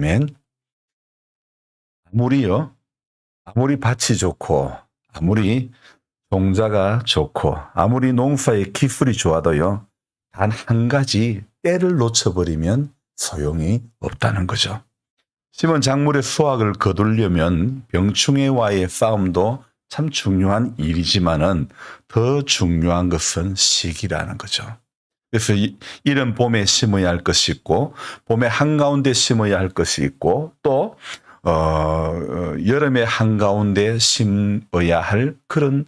아멘. 아무리 밭이 좋고, 아무리 종자가 좋고, 아무리 농사의 기술이 좋아도요, 단 한 가지 때를 놓쳐버리면 소용이 없다는 거죠. 심은 작물의 수확을 거두려면 병충해와의 싸움도 참 중요한 일이지만은 더 중요한 것은 시기라는 거죠. 그래서 이른 봄에 심어야 할 것이 있고, 봄의 한가운데 심어야 할 것이 있고, 또 여름의 한가운데 심어야 할 그런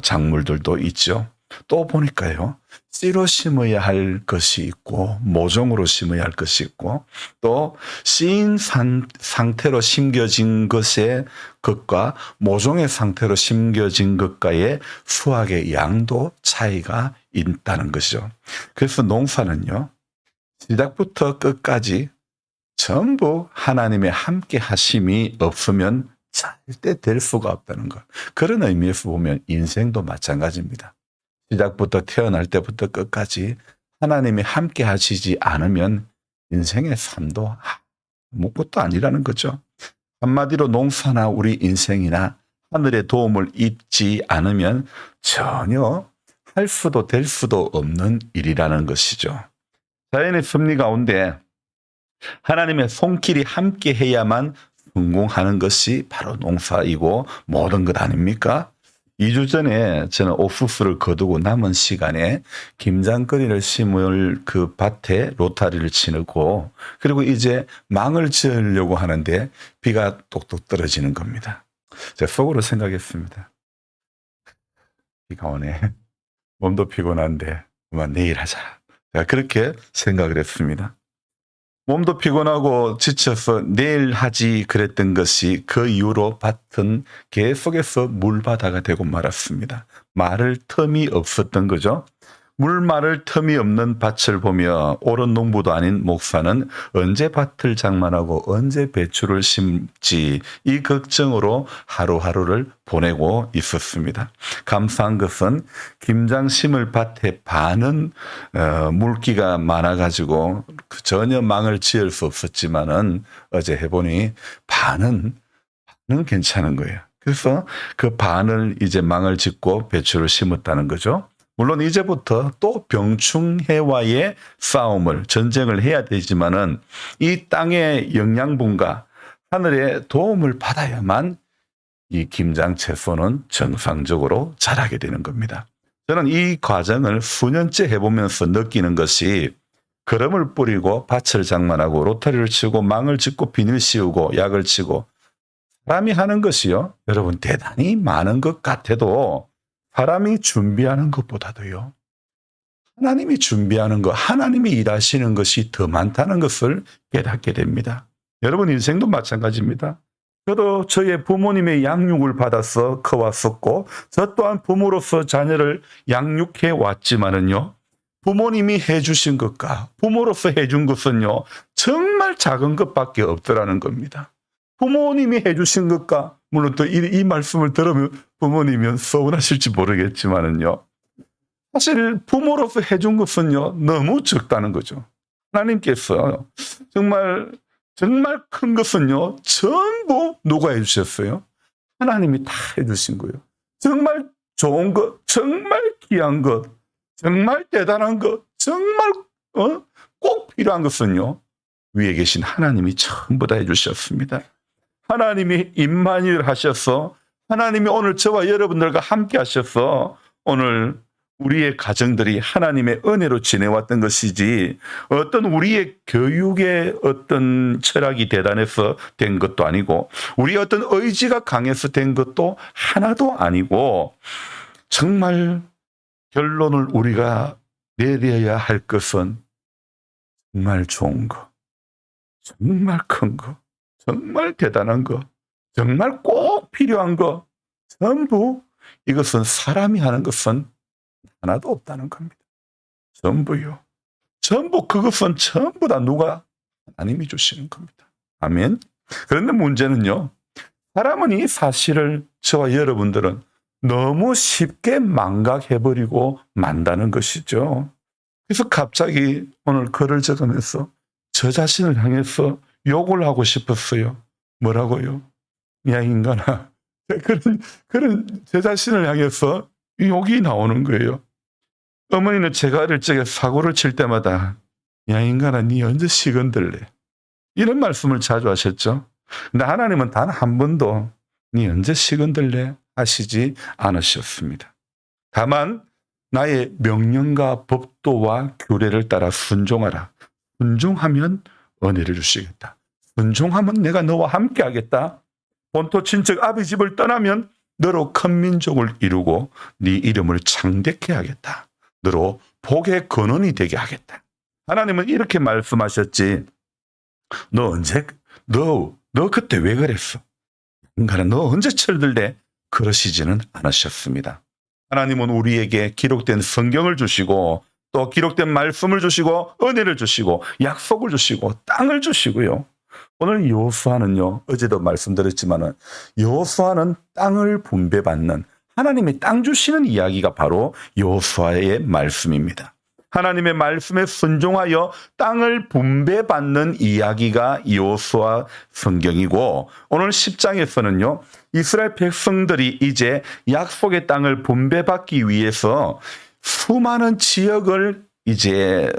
작물들도 있죠. 또 보니까요, 씨로 심어야 할 것이 있고, 모종으로 심어야 할 것이 있고, 또 씨인 상태로 심겨진 것과 모종의 상태로 심겨진 것과의 수확의 양도 차이가 있다는 것이죠. 그래서 농사는요, 시작부터 끝까지 전부 하나님의 함께 하심이 없으면 절대 될 수가 없다는 것. 그런 의미에서 보면 인생도 마찬가지입니다. 시작부터 태어날 때부터 끝까지 하나님이 함께 하시지 않으면 인생의 삶도 아무것도 아니라는 거죠. 한마디로 농사나 우리 인생이나 하늘의 도움을 입지 않으면 전혀 할 수도 될 수도 없는 일이라는 것이죠. 자연의 섭리 가운데 하나님의 손길이 함께 해야만 성공하는 것이 바로 농사이고 모든 것 아닙니까? 2주 전에 저는 옥수수를 거두고 남은 시간에 김장거리를 심을 그 밭에 로타리를 치고, 그리고 이제 망을 지으려고 하는데 비가 똑똑 떨어지는 겁니다. 제가 속으로 생각했습니다. 비가 오네. 몸도 피곤한데 그만 내일 하자. 제가 그렇게 생각을 했습니다. 몸도 피곤하고 지쳐서 내일 하지 그랬던 것이 그 이후로 밭은 계속해서 물바다가 되고 말았습니다. 마를 틈이 없었던 거죠. 물 마를 틈이 없는 밭을 보며 옳은 농부도 아닌 목사는 언제 밭을 장만하고 언제 배추를 심지 이 걱정으로 하루하루를 보내고 있었습니다. 감사한 것은 김장 심을 밭에 반은 물기가 많아가지고 전혀 망을 지을 수 없었지만은 어제 해보니 반은 괜찮은 거예요. 그래서 그 반을 이제 망을 짓고 배추를 심었다는 거죠. 물론 이제부터 또 병충해와의 전쟁을 해야 되지만은 이 땅의 영양분과 하늘의 도움을 받아야만 이 김장 채소는 정상적으로 자라게 되는 겁니다. 저는 이 과정을 수년째 해보면서 느끼는 것이 거름을 뿌리고 밭을 장만하고 로타리를 치고 망을 짓고 비닐 씌우고 약을 치고 사람이 하는 것이요, 여러분 대단히 많은 것 같아도 사람이 준비하는 것보다도요, 하나님이 준비하는 것, 하나님이 일하시는 것이 더 많다는 것을 깨닫게 됩니다. 여러분 인생도 마찬가지입니다. 저도 저의 부모님의 양육을 받아서 커왔었고, 저 또한 부모로서 자녀를 양육해 왔지만은요, 부모님이 해주신 것과 부모로서 해준 것은요, 정말 작은 것밖에 없더라는 겁니다. 부모님이 해주신 것과, 물론 또 이 말씀을 들으면 부모님은 서운하실지 모르겠지만은요, 사실 부모로서 해준 것은요, 너무 적다는 거죠. 하나님께서 정말 큰 것은요, 전부 누가 해주셨어요? 하나님이 다 해주신 거예요. 정말 좋은 것, 정말 귀한 것, 정말 대단한 것, 정말 꼭 필요한 것은요, 위에 계신 하나님이 전부 다 해주셨습니다. 하나님이 임마누엘 하셔서, 하나님이 오늘 저와 여러분들과 함께 하셔서 오늘 우리의 가정들이 하나님의 은혜로 지내왔던 것이지, 어떤 우리의 교육의 어떤 철학이 대단해서 된 것도 아니고, 우리의 어떤 의지가 강해서 된 것도 하나도 아니고, 정말 결론을 우리가 내려야 할 것은 정말 좋은 것, 정말 큰 것, 정말 대단한 것, 정말 꼭 필요한 것, 전부 이것은 사람이 하는 것은 하나도 없다는 겁니다. 전부요. 전부 그것은 전부 다 누가? 하나님이 주시는 겁니다. 아멘. 그런데 문제는요, 사람은 이 사실을 저와 여러분들은 너무 쉽게 망각해버리고 만다는 것이죠. 그래서 갑자기 오늘 글을 적으면서 저 자신을 향해서 욕을 하고 싶었어요. 뭐라고요? 야, 인간아. 그런 제 자신을 향해서 욕이 나오는 거예요. 어머니는 제가 어릴 적에 사고를 칠 때마다 야, 인간아, 니 언제 시건들래? 이런 말씀을 자주 하셨죠. 근데 하나님은 단 한 번도 니 언제 시건들래? 하시지 않으셨습니다. 다만 나의 명령과 법도와 규례를 따라 순종하라. 순종하면 은혜를 주시겠다. 순종하면 내가 너와 함께 하겠다. 본토 친척 아비 집을 떠나면 너로 큰 민족을 이루고 네 이름을 창대케 하겠다. 너로 복의 근원이 되게 하겠다. 하나님은 이렇게 말씀하셨지. 너 그때 왜 그랬어? 인간아, 너 언제 철들래? 그러시지는 않으셨습니다. 하나님은 우리에게 기록된 성경을 주시고 또 기록된 말씀을 주시고 은혜를 주시고 약속을 주시고 땅을 주시고요. 오늘 여호수아는요, 어제도 말씀드렸지만은 여호수아는 땅을 분배받는 하나님의 땅 주시는 이야기가 바로 여호수아의 말씀입니다. 하나님의 말씀에 순종하여 땅을 분배받는 이야기가 여호수아 성경이고, 오늘 10장에서는요 이스라엘 백성들이 이제 약속의 땅을 분배받기 위해서 수많은 지역을 이제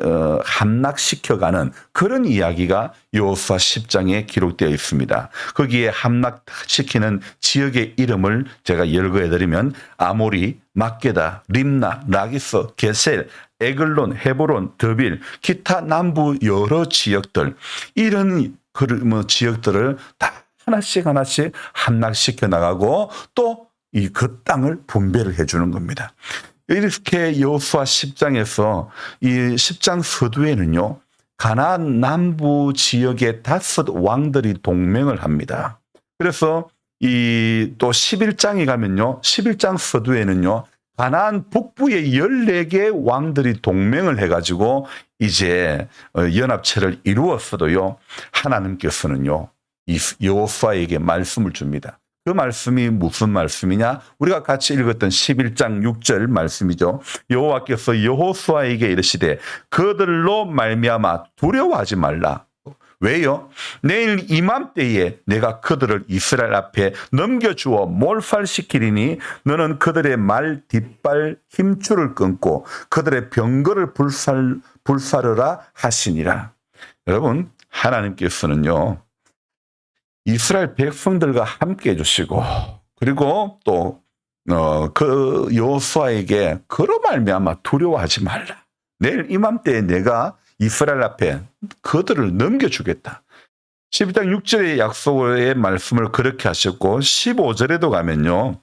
함락시켜가는 그런 이야기가 여호수아 10장에 기록되어 있습니다. 거기에 함락시키는 지역의 이름을 제가 열거해드리면 아모리, 막게다, 림나, 라기스, 게셀, 에글론, 헤브론, 드빌, 기타 남부 여러 지역들, 이런 지역들을 다 하나씩 함락시켜 나가고 또 그 땅을 분배를 해주는 겁니다. 이렇게 여호수아 10장에서 이 10장 서두에는요, 가나안 남부 지역의 5 왕들이 동맹을 합니다. 그래서 또 11장에 가면요, 11장 서두에는요, 가나안 북부의 14개 왕들이 동맹을 해가지고 이제 연합체를 이루었어도요, 하나님께서는요, 이 여호수아에게 말씀을 줍니다. 그 말씀이 무슨 말씀이냐? 우리가 같이 읽었던 11장 6절 말씀이죠. 여호와께서 여호수아에게 이르시되 그들로 말미암아 두려워하지 말라. 왜요? 내일 이맘때에 내가 그들을 이스라엘 앞에 넘겨주어 몰살시키리니 너는 그들의 말 뒷발 힘줄을 끊고 그들의 병거를 불사르라 하시니라. 여러분, 하나님께서는요, 이스라엘 백성들과 함께 해주시고, 그리고 또 그 여호수아에게 그로 말미암아 두려워하지 말라. 내일 이맘때에 내가 이스라엘 앞에 그들을 넘겨주겠다. 12장 6절의 약속의 말씀을 그렇게 하셨고, 15절에도 가면요,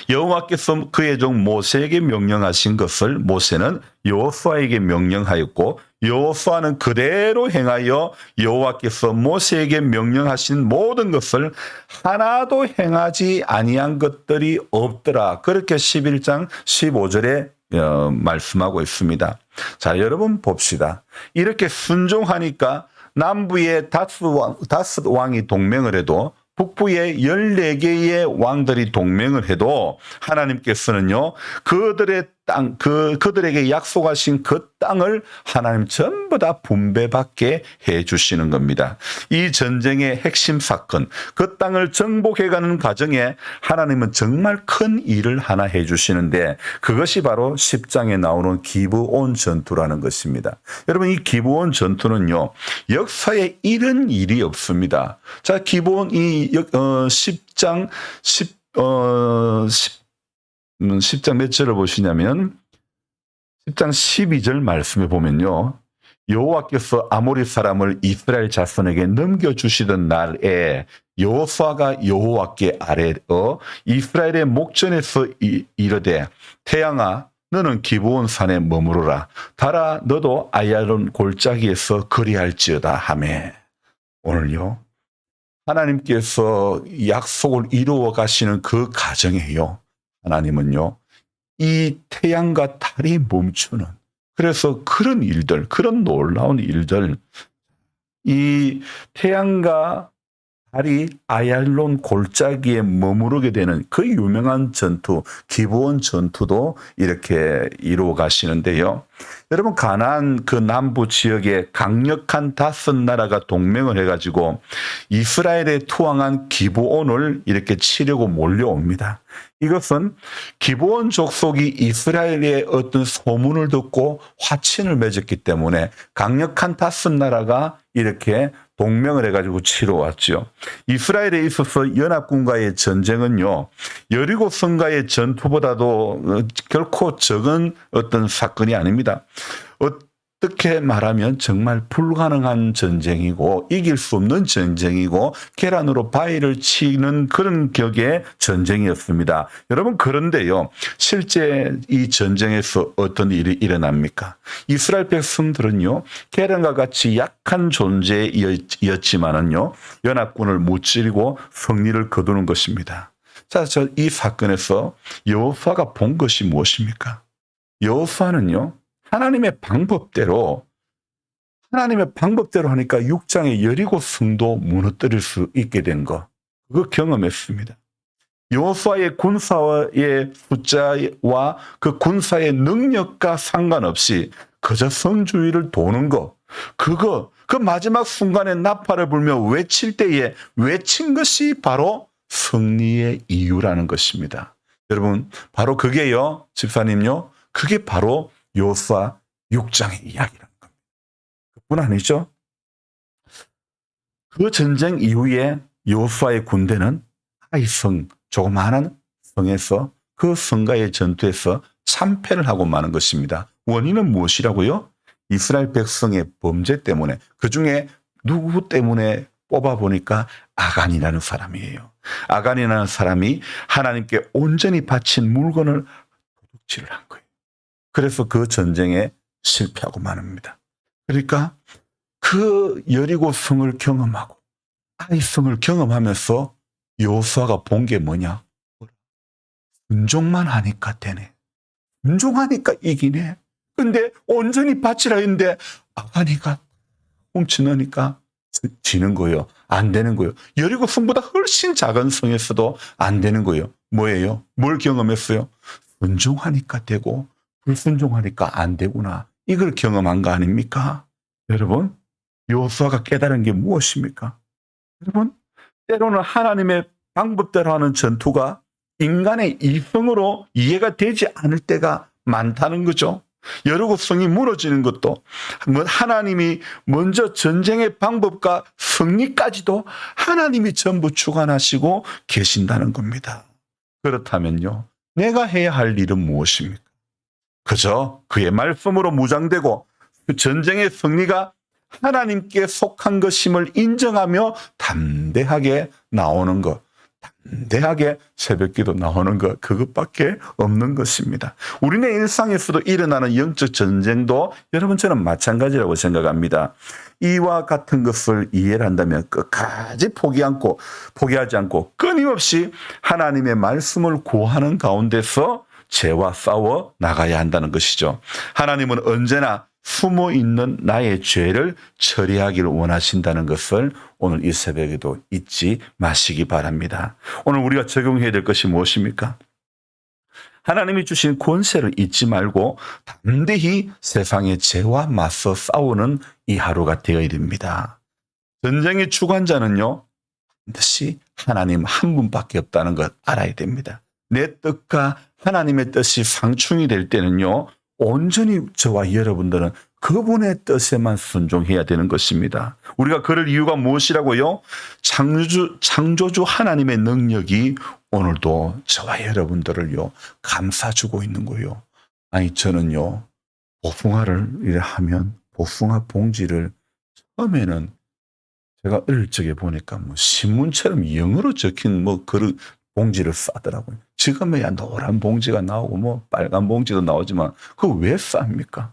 여호와께서 그의 종 모세에게 명령하신 것을 모세는 여호수아에게 명령하였고 여호수아는 그대로 행하여 여호와께서 모세에게 명령하신 모든 것을 하나도 행하지 아니한 것들이 없더라. 그렇게 11장 15절에 말씀하고 있습니다. 자, 여러분 봅시다. 이렇게 순종하니까 남부의 5 왕이 동맹을 해도 북부의 14개의 왕들이 동맹을 해도 하나님께서는요, 그들의 땅, 그들에게 약속하신 그 땅을 하나님 전부 다 분배받게 해 주시는 겁니다. 이 전쟁의 핵심 사건, 그 땅을 정복해가는 과정에 하나님은 정말 큰 일을 하나 해 주시는데 그것이 바로 10장에 나오는 기브온 전투라는 것입니다. 여러분, 이 기브온 전투는요, 역사에 이런 일이 없습니다. 자, 기브온 이 10장 몇 절을 보시냐면 10장 12절 말씀에 보면요, 여호와께서 아모리 사람을 이스라엘 자손에게 넘겨주시던 날에 여호수아가 여호와께 아뢰어 이스라엘의 목전에서 이르되 태양아 너는 기브온 산에 머무르라. 달아 너도 아얄론 골짜기에서 그리할지어다 하매. 오늘요, 하나님께서 약속을 이루어 가시는 그 과정에요, 하나님은요, 이 태양과 달이 멈추는, 그래서 그런 일들, 그런 놀라운 일들, 이 태양과 발이 아얄론 골짜기에 머무르게 되는 그 유명한 전투, 기브온 전투도 이렇게 이루어 가시는데요. 여러분, 가나안 그 남부 지역에 강력한 5나라가 동맹을 해가지고 이스라엘에 투항한 기브온을 이렇게 치려고 몰려옵니다. 이것은 기브온 족속이 이스라엘의 어떤 소문을 듣고 화친을 맺었기 때문에 강력한 5나라가 이렇게 동맹을 해가지고 치러 왔죠. 이스라엘에 있어서 연합군과의 전쟁은요, 여리고 성과의 전투보다도 결코 적은 어떤 사건이 아닙니다. 어떻게 말하면 정말 불가능한 전쟁이고 이길 수 없는 전쟁이고 계란으로 바위를 치는 그런 격의 전쟁이었습니다. 여러분, 그런데요, 실제 이 전쟁에서 어떤 일이 일어납니까? 이스라엘 백성들은요, 계란과 같이 약한 존재였지만은요, 연합군을 무찌르고 승리를 거두는 것입니다. 자, 이 사건에서 여호수아가 본 것이 무엇입니까? 여호수아는요, 하나님의 방법대로 하니까 6장의 여리고 성도 무너뜨릴 수 있게 된 거, 그거 경험했습니다. 여호수아의 군사의 숫자와 그 군사의 능력과 상관없이 그저 성 주위를 도는 거, 그 마지막 순간에 나팔을 불며 외칠 때에 외친 것이 바로 승리의 이유라는 것입니다. 여러분, 바로 그게요, 집사님요, 그게 바로 여호수아 6장의 이야기라는 겁니다. 그뿐 아니죠. 그 전쟁 이후에 여호수아의 군대는 하이성, 조그마한 성에서 그 성과의 전투에서 참패를 하고 마는 것입니다. 원인은 무엇이라고요? 이스라엘 백성의 범죄 때문에, 그중에 누구 때문에 뽑아보니까 아간이라는 사람이에요. 아간이라는 사람이 하나님께 온전히 바친 물건을 도둑질을 한 거예요. 그래서 그 전쟁에 실패하고 마릅니다. 그러니까 그 여리고 성을 경험하고 아이성을 경험하면서 여호수아가 본 게 뭐냐? 순종만 하니까 되네. 순종하니까 이기네. 근데 온전히 바치라 했는데 아가니가 훔쳐넣으니까 지는 거예요. 안 되는 거예요. 여리고 성보다 훨씬 작은 성에서도 안 되는 거예요. 뭐예요? 뭘 경험했어요? 순종하니까 되고 불순종하니까 안 되구나. 이걸 경험한 거 아닙니까? 여러분, 여호수아가 깨달은 게 무엇입니까? 여러분, 때로는 하나님의 방법대로 하는 전투가 인간의 이성으로 이해가 되지 않을 때가 많다는 거죠. 여리고 성이 무너지는 것도 하나님이 먼저 전쟁의 방법과 승리까지도 하나님이 전부 주관하시고 계신다는 겁니다. 그렇다면요, 내가 해야 할 일은 무엇입니까? 그저 그의 말씀으로 무장되고 그 전쟁의 승리가 하나님께 속한 것임을 인정하며 담대하게 나오는 것, 담대하게 새벽기도 나오는 것, 그것밖에 없는 것입니다. 우리네 일상에서도 일어나는 영적 전쟁도 여러분처럼 마찬가지라고 생각합니다. 이와 같은 것을 이해를 한다면 끝까지 포기하지 않고 끊임없이 하나님의 말씀을 구하는 가운데서 죄와 싸워 나가야 한다는 것이죠. 하나님은 언제나 숨어 있는 나의 죄를 처리하기를 원하신다는 것을 오늘 이 새벽에도 잊지 마시기 바랍니다. 오늘 우리가 적용해야 될 것이 무엇입니까? 하나님이 주신 권세를 잊지 말고 담대히 세상의 죄와 맞서 싸우는 이 하루가 되어야 됩니다. 전쟁의 주관자는요, 반드시 하나님 한 분밖에 없다는 것 알아야 됩니다. 내 뜻과 하나님의 뜻이 상충이 될 때는요, 온전히 저와 여러분들은 그분의 뜻에만 순종해야 되는 것입니다. 우리가 그럴 이유가 무엇이라고요? 창조주 하나님의 능력이 오늘도 저와 여러분들을요, 감싸주고 있는 거예요. 아니, 저는요, 복숭아를 하면 복숭아 봉지를 처음에는 제가 어릴 적에 보니까 뭐 신문처럼 영어로 적힌 그런 봉지를 싸더라고요. 지금에야 노란 봉지가 나오고 뭐 빨간 봉지도 나오지만 그거 왜 쌉니까?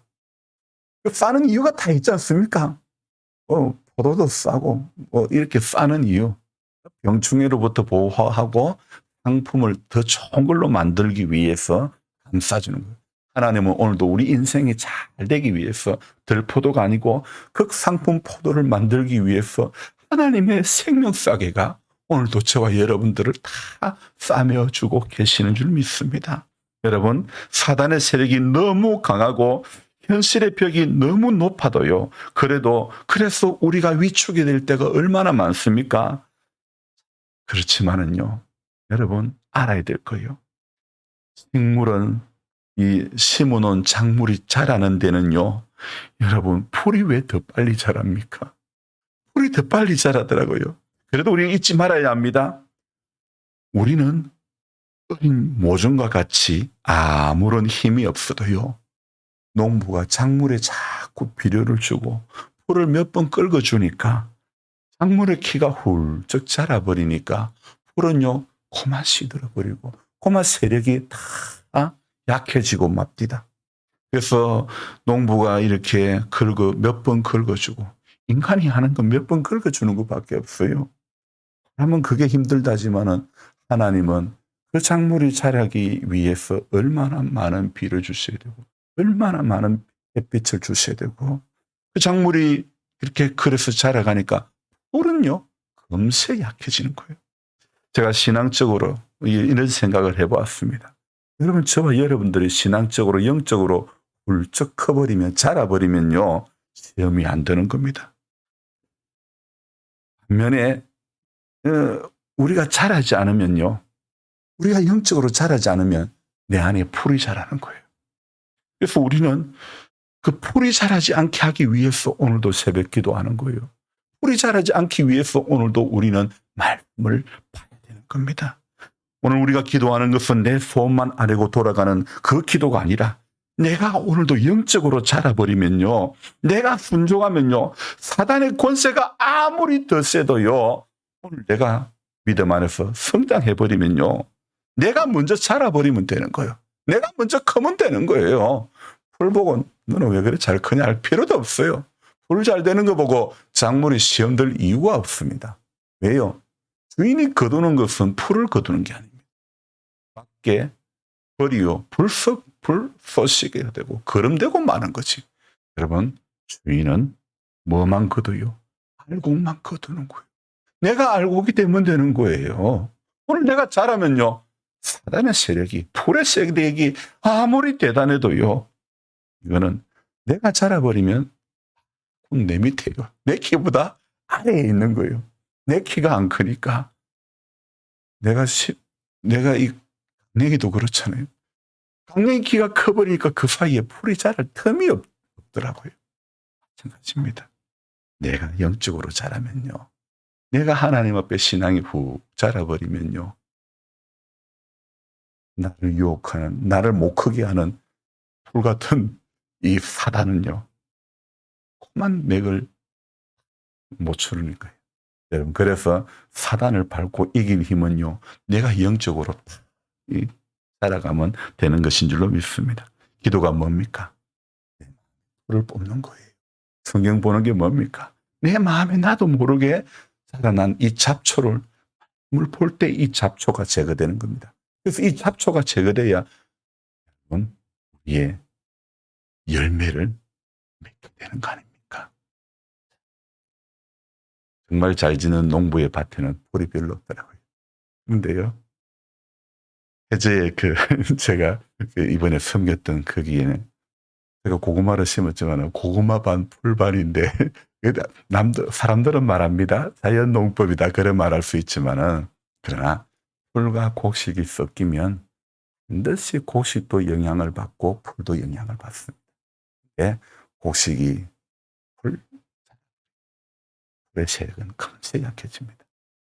싸는 이유가 다 있지 않습니까? 포도도 싸고 이렇게 싸는 이유, 병충해로부터 보호하고 상품을 더 좋은 걸로 만들기 위해서 감싸주는 거예요. 하나님은 오늘도 우리 인생이 잘 되기 위해서 들포도가 아니고 극상품 포도를 만들기 위해서 하나님의 생명싸개가 오늘도 저와 여러분들을 다 싸매어주고 계시는 줄 믿습니다. 여러분, 사단의 세력이 너무 강하고 현실의 벽이 너무 높아도요. 그래서 우리가 위축이 될 때가 얼마나 많습니까? 그렇지만은요. 여러분, 알아야 될 거예요. 식물은 이 심어놓은 작물이 자라는 데는요. 여러분, 풀이 왜 더 빨리 자랍니까? 풀이 더 빨리 자라더라고요. 그래도 우리 잊지 말아야 합니다. 우리는 어린 모종과 같이 아무런 힘이 없어도요. 농부가 작물에 자꾸 비료를 주고 풀을 몇 번 긁어주니까 작물의 키가 훌쩍 자라버리니까 풀은요 고만 시들어버리고 고만 세력이 다 약해지고 맙디다. 그래서 농부가 이렇게 몇 번 긁어주고 인간이 하는 건 몇 번 긁어주는 것밖에 없어요. 하면 그게 힘들다지만은 하나님은 그 작물이 자라기 위해서 얼마나 많은 비를 주셔야 되고 얼마나 많은 햇빛을 주셔야 되고 그 작물이 그렇게 그래서 자라가니까 풀은요 금세 약해지는 거예요. 제가 신앙적으로 이런 생각을 해보았습니다. 여러분, 저와 여러분들이 신앙적으로 영적으로 훌쩍 커버리면 자라버리면요 시험이 안 되는 겁니다. 반면에 우리가 자라지 않으면요, 우리가 영적으로 자라지 않으면 내 안에 풀이 자라는 거예요. 그래서 우리는 그 풀이 자라지 않게 하기 위해서 오늘도 새벽 기도하는 거예요. 풀이 자라지 않기 위해서 오늘도 우리는 말씀을 봐야 되는 겁니다. 오늘 우리가 기도하는 것은 내 소원만 아래고 돌아가는 그 기도가 아니라 내가 오늘도 영적으로 자라버리면요, 내가 순종하면요, 사단의 권세가 아무리 더 세도요, 오늘 내가 믿음 안에서 성장해버리면요, 내가 먼저 자라버리면 되는 거예요. 내가 먼저 크면 되는 거예요. 풀 보고 너는 왜 그래 잘 크냐 할 필요도 없어요. 풀 잘 되는 거 보고 작물이 시험될 이유가 없습니다. 왜요? 주인이 거두는 것은 풀을 거두는 게 아닙니다. 밖에 벌이요 불 쏘시게 되고 거름되고 마는 거지. 여러분, 주인은 뭐만 거두요? 알곡만 거두는 거예요. 내가 알곡이 되면 되는 거예요. 오늘 내가 자라면요, 사단의 세력이, 풀의 세력이 아무리 대단해도요, 이거는 내가 자라버리면 내 밑에요. 내 키보다 아래에 있는 거예요. 내 키가 안 크니까 내가 이 강냉이도 그렇잖아요. 강냉이 키가 커버리니까 그 사이에 풀이 자랄 틈이 없더라고요. 마찬가지입니다. 내가 영적으로 자라면요, 내가 하나님 앞에 신앙이 훅 자라버리면요, 나를 유혹하는, 나를 못 크게 하는 풀 같은 이 사단은요, 그만 맥을 못 추르는 거예요. 여러분, 그래서 사단을 밟고 이길 힘은요, 내가 영적으로 살아가면 되는 것인 줄로 믿습니다. 기도가 뭡니까? 풀을 뽑는 거예요. 성경 보는 게 뭡니까? 내 마음에 나도 모르게 자라난 이 잡초를, 물 볼 때 이 잡초가 제거되는 겁니다. 그래서 이 잡초가 제거돼야 우리의 열매를 맺게 되는 거 아닙니까? 정말 잘 지는 농부의 밭에는 풀이 별로 없더라고요. 그런데요, 해저에 제가 이번에 섬겼던 거기에는 제가 고구마를 심었지만 고구마 반 풀반인데 사람들은 말합니다. 자연농법이다 그런 말할 수 있지만은, 그러나 풀과 곡식이 섞이면 반드시 곡식도 영향을 받고 풀도 영향을 받습니다. 곡식이 풀의 세력은 금세 약해집니다.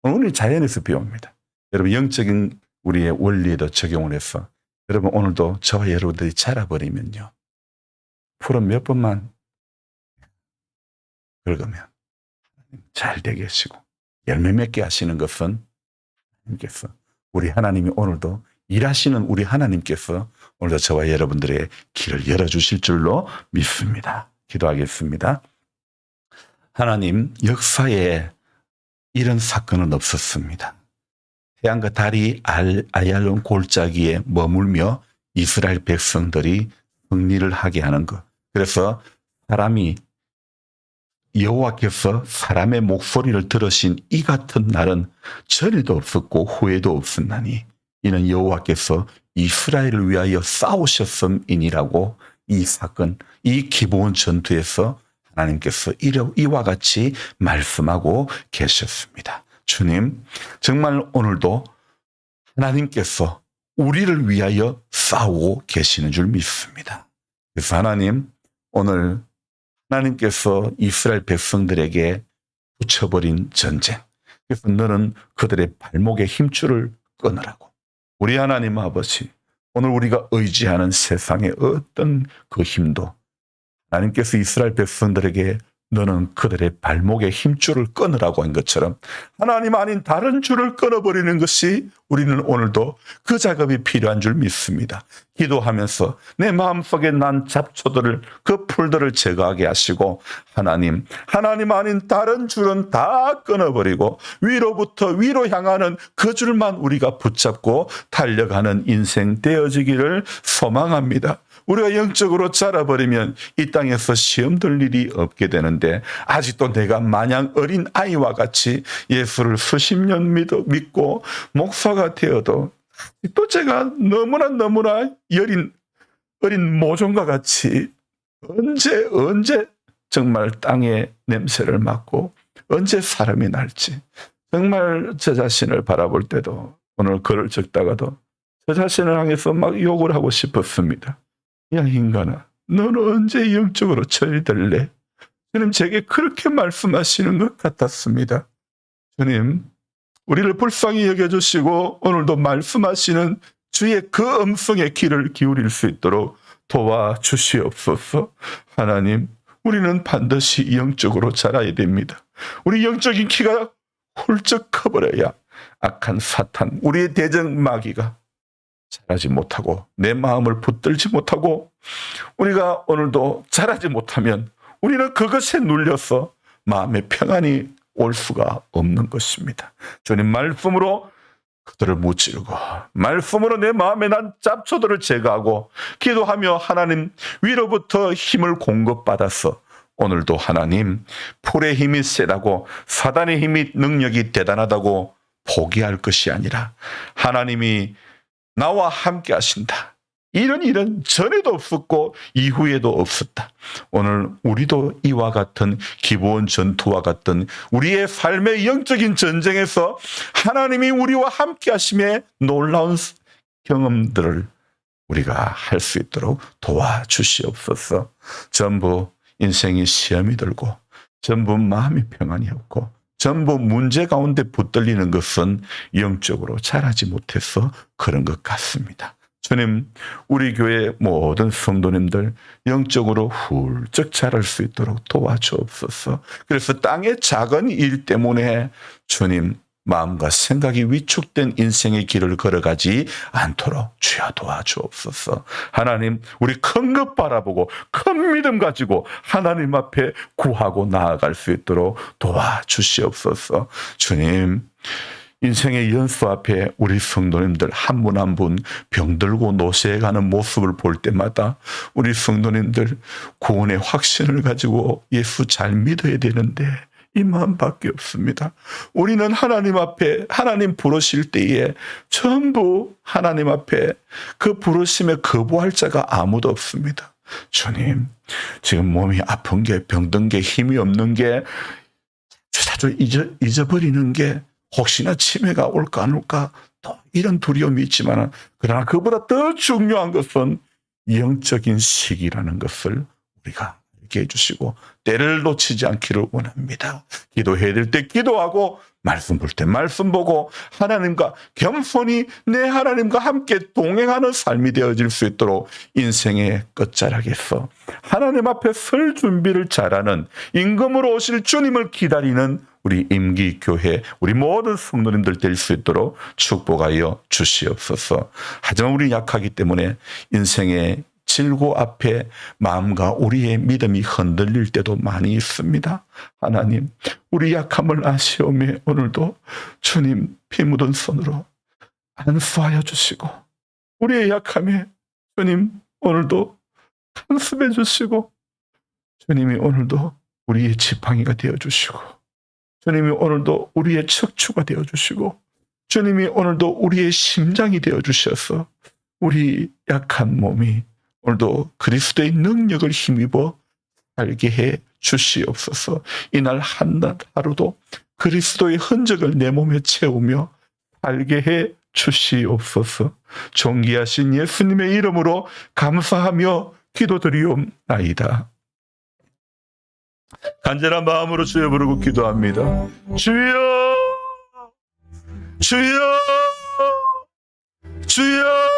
오늘 자연에서 배웁니다. 여러분, 영적인 우리의 원리에도 적용을 해서 여러분, 오늘도 저와 여러분들이 자라버리면요, 풀은 몇 번만 긁으면 잘 되게 하시고 열매 맺게 하시는 것은 하나님께서, 우리 하나님이 오늘도 일하시는 우리 하나님께서 오늘도 저와 여러분들의 길을 열어주실 줄로 믿습니다. 기도하겠습니다. 하나님, 역사에 이런 사건은 없었습니다. 태양과 달이 아얄론 골짜기에 머물며 이스라엘 백성들이 승리를 하게 하는 것. 그래서 사람이 여호와께서 사람의 목소리를 들으신 이 같은 날은 전에도 없었고 후에도 없었나니 이는 여호와께서 이스라엘을 위하여 싸우셨음이니라고 이 사건, 이 기브온 전투에서 하나님께서 이와 같이 말씀하고 계셨습니다. 주님, 정말 오늘도 하나님께서 우리를 위하여 싸우고 계시는 줄 믿습니다. 그래서 하나님, 오늘 하나님께서 이스라엘 백성들에게 붙여버린 전쟁. 그래서 너는 그들의 발목에 힘줄을 끊으라고. 우리 하나님 아버지, 오늘 우리가 의지하는 세상의 어떤 그 힘도 하나님께서 이스라엘 백성들에게 너는 그들의 발목에 힘줄을 끊으라고 한 것처럼 하나님 아닌 다른 줄을 끊어버리는 것이 우리는 오늘도 그 작업이 필요한 줄 믿습니다. 기도하면서 내 마음속에 난 잡초들을, 그 풀들을 제거하게 하시고 하나님 아닌 다른 줄은 다 끊어버리고 위로부터 위로 향하는 그 줄만 우리가 붙잡고 달려가는 인생 되어지기를 소망합니다. 우리가 영적으로 자라버리면 이 땅에서 시험 들 일이 없게 되는데 아직도 내가 마냥 어린 아이와 같이 예수를 수십 년 믿고 목사가 되어도 또 제가 너무나 어린 모종과 같이 언제 정말 땅의 냄새를 맡고 언제 사람이 날지 정말 저 자신을 바라볼 때도 오늘 글을 적다가도 저 자신을 향해서 막 욕을 하고 싶었습니다. 야 인간아, 너는 언제 영적으로 처리될래? 주님 제게 그렇게 말씀하시는 것 같았습니다. 주님, 우리를 불쌍히 여겨주시고 오늘도 말씀하시는 주의 그 음성에 귀를 기울일 수 있도록 도와주시옵소서. 하나님, 우리는 반드시 영적으로 자라야 됩니다. 우리 영적인 키가 훌쩍 커버려야 악한 사탄, 우리의 대적 마귀가 자라지 못하고 내 마음을 붙들지 못하고 우리가 오늘도 자라지 못하면 우리는 그것에 눌려서 마음의 평안이 올 수가 없는 것입니다. 주님 말씀으로 그들을 무찌르고 말씀으로 내 마음에 난 잡초들을 제거하고 기도하며 하나님 위로부터 힘을 공급받아서 오늘도 하나님 풀의 힘이 세다고 사단의 힘이 능력이 대단하다고 포기할 것이 아니라 하나님이 나와 함께 하신다. 이런 일은 전에도 없었고 이후에도 없었다. 오늘 우리도 이와 같은 기브온 전투와 같은 우리의 삶의 영적인 전쟁에서 하나님이 우리와 함께 하심에 놀라운 경험들을 우리가 할 수 있도록 도와주시옵소서. 전부 인생이 시험이 들고 전부 마음이 평안이 없고 전부 문제 가운데 붙들리는 것은 영적으로 자라지 못해서 그런 것 같습니다. 주님, 우리 교회 모든 성도님들 영적으로 훌쩍 자랄 수 있도록 도와주옵소서. 그래서 땅의 작은 일 때문에 주님 마음과 생각이 위축된 인생의 길을 걸어가지 않도록 주여 도와주옵소서. 하나님, 우리 큰 것 바라보고 큰 믿음 가지고 하나님 앞에 구하고 나아갈 수 있도록 도와주시옵소서. 주님, 인생의 연수 앞에 우리 성도님들 한 분 한 분 병들고 노쇠해가는 모습을 볼 때마다 우리 성도님들 구원의 확신을 가지고 예수 잘 믿어야 되는데 이 마음밖에 없습니다. 우리는 하나님 앞에 하나님 부르실 때에 전부 하나님 앞에 그 부르심에 거부할 자가 아무도 없습니다. 주님, 지금 몸이 아픈 게 병든 게 힘이 없는 게 자주 잊어버리는 게 혹시나 치매가 올까 안 올까 또 이런 두려움이 있지만 그러나 그보다 더 중요한 것은 영적인 시기라는 것을 우리가 알게 해주시고 때를 놓치지 않기를 원합니다. 기도해야 될 때 기도하고 말씀 볼 때 말씀 보고 하나님과 겸손히 내 하나님과 함께 동행하는 삶이 되어질 수 있도록 인생의 끝자락에서 하나님 앞에 설 준비를 잘하는 임금으로 오실 주님을 기다리는 우리 임기교회 우리 모든 성도님들 될 수 있도록 축복하여 주시옵소서. 하지만 우리 약하기 때문에 인생의 질고 앞에 마음과 우리의 믿음이 흔들릴 때도 많이 있습니다. 하나님, 우리 약함을 아시오매 오늘도 주님 피 묻은 손으로 안수하여 주시고 우리의 약함에 주님 오늘도 간섭해 주시고 주님이 오늘도 우리의 지팡이가 되어주시고, 주님이 오늘도 우리의 척추가 되어주시고, 주님이 오늘도 우리의 심장이 되어주셔서 우리 약한 몸이 오늘도 그리스도의 능력을 힘입어 살게 해 주시옵소서. 이날 한낮 하루도 그리스도의 흔적을 내 몸에 채우며 살게 해 주시옵소서. 존귀하신 예수님의 이름으로 감사하며 기도드리옵나이다. 간절한 마음으로 주여 부르고 기도합니다. 주여, 주여, 주여.